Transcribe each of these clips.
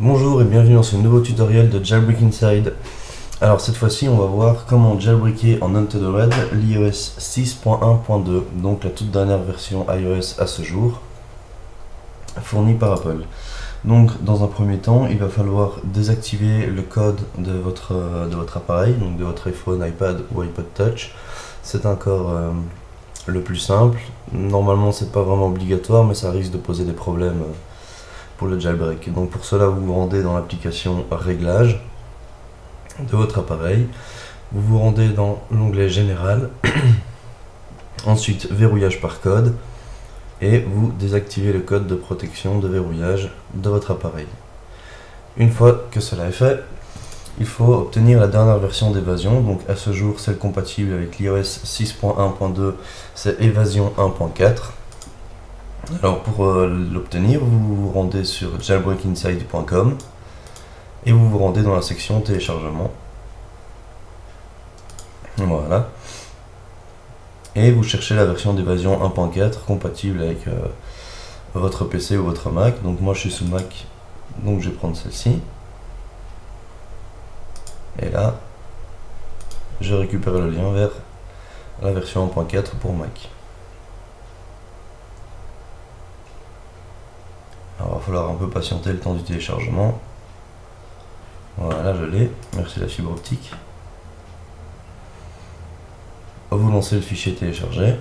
Bonjour et bienvenue dans ce nouveau tutoriel de Jailbreak Inside. Alors cette fois-ci on va voir comment jailbreaker en Untitled Red l'iOS 6.1.2, donc la toute dernière version iOS à ce jour, fournie par Apple. Donc dans un premier temps il va falloir désactiver le code de votre appareil, donc de votre iPhone, iPad ou iPod Touch. C'est encore le plus simple. Normalement c'est pas vraiment obligatoire mais ça risque de poser des problèmes pour le jailbreak. Donc pour cela vous vous rendez dans l'application Réglages de votre appareil, vous vous rendez dans l'onglet Général, ensuite Verrouillage par code, et vous désactivez le code de protection de verrouillage de votre appareil. Une fois que cela est fait, il faut obtenir la dernière version d'Evasion. Donc à ce jour celle compatible avec l'iOS 6.1.2 c'est Evasion 1.4. Alors pour l'obtenir, vous vous rendez sur jailbreakinside.com et vous vous rendez dans la section téléchargement. Voilà. Et vous cherchez la version d'Evasion 1.4 compatible avec votre PC ou votre Mac. Donc moi je suis sous Mac, donc je vais prendre celle-ci. Et là, je récupère le lien vers la version 1.4 pour Mac. Alors il va falloir un peu patienter le temps du téléchargement. Voilà, je l'ai. Merci la fibre optique. Vous lancez le fichier téléchargé.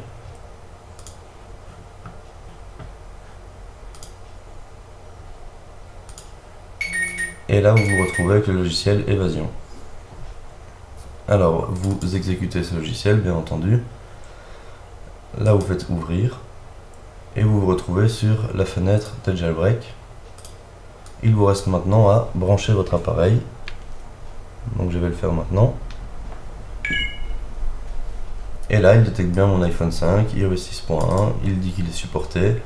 Et là vous vous retrouvez avec le logiciel Evasion. Alors vous exécutez ce logiciel bien entendu. Là vous faites ouvrir. Et vous vous retrouvez sur la fenêtre de jailbreak. Il vous reste maintenant à brancher votre appareil. Donc je vais le faire maintenant. Et là il détecte bien mon iPhone 5, iOS 6.1, il dit qu'il est supporté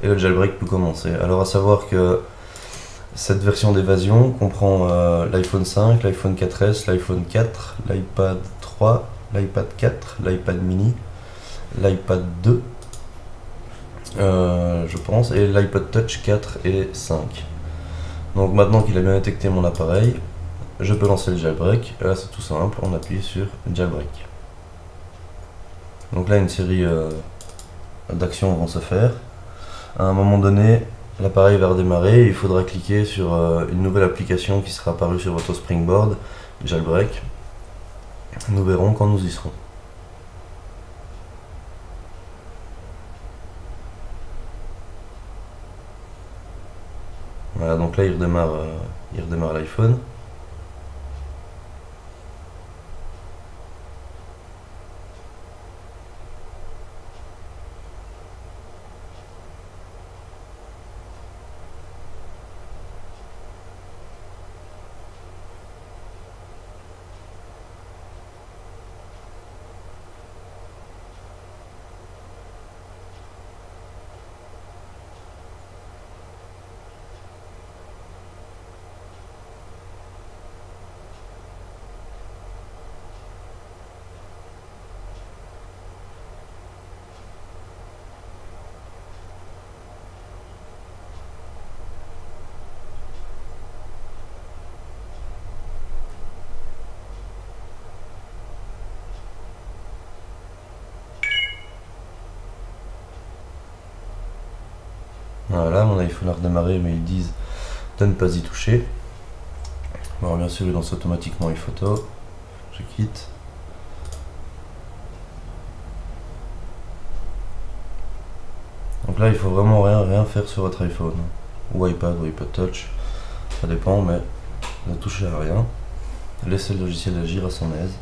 et le jailbreak peut commencer. Alors à savoir que cette version d'Evasion comprend l'iPhone 5, l'iPhone 4S, l'iPhone 4, l'iPad 3, l'iPad 4, l'iPad mini, l'iPad 2, je pense, et l'iPod Touch 4 et 5. Donc maintenant qu'il a bien détecté mon appareil, je peux lancer le jailbreak. Et là c'est tout simple, on appuie sur jailbreak. Donc là une série d'actions vont se faire. À un moment donné, l'appareil va redémarrer et il faudra cliquer sur une nouvelle application qui sera apparue sur votre Springboard, jailbreak. Nous verrons quand nous y serons. Voilà, donc là il redémarre l'iPhone. Voilà, mon iPhone a redémarré mais ils disent de ne pas y toucher. Bon, bien sûr il lance automatiquement les photos. Je quitte. Donc là il faut vraiment rien faire sur votre iPhone ou iPad ou iPod Touch, ça dépend, mais ne touchez à rien. Laissez le logiciel agir à son aise.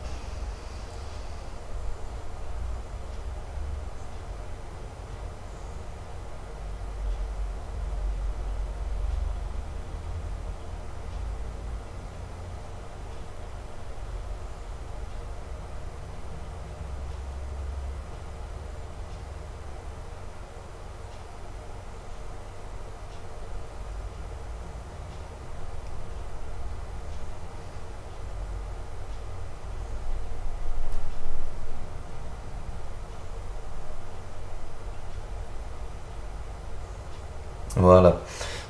Voilà.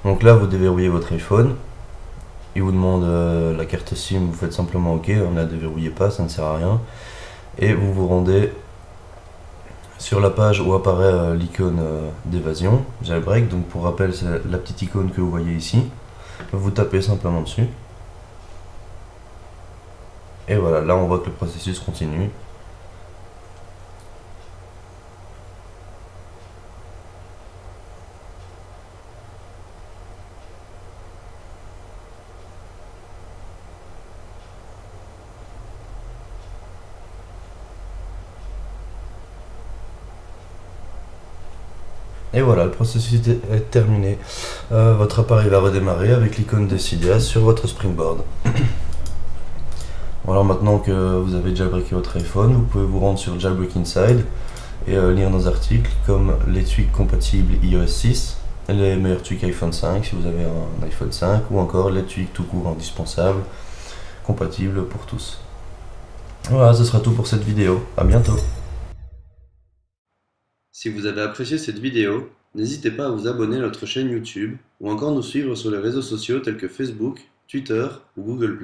Donc là, vous déverrouillez votre iPhone. Il vous demande la carte SIM, vous faites simplement OK, ne la déverrouillez pas, ça ne sert à rien. Et vous vous rendez sur la page où apparaît l'icône d'évasion, jailbreak. Donc pour rappel, c'est la petite icône que vous voyez ici. Vous tapez simplement dessus. Et voilà, là on voit que le processus continue. Et voilà, le processus est terminé. Votre appareil va redémarrer avec l'icône de Cydia sur votre Springboard. Alors maintenant que vous avez jailbreaké votre iPhone, vous pouvez vous rendre sur Jailbreak Inside et lire nos articles comme les tweaks compatibles iOS 6, les meilleurs tweaks iPhone 5 si vous avez un iPhone 5, ou encore les tweaks tout court indispensables, compatibles pour tous. Voilà, ce sera tout pour cette vidéo. À bientôt. Si vous avez apprécié cette vidéo, n'hésitez pas à vous abonner à notre chaîne YouTube ou encore nous suivre sur les réseaux sociaux tels que Facebook, Twitter ou Google+.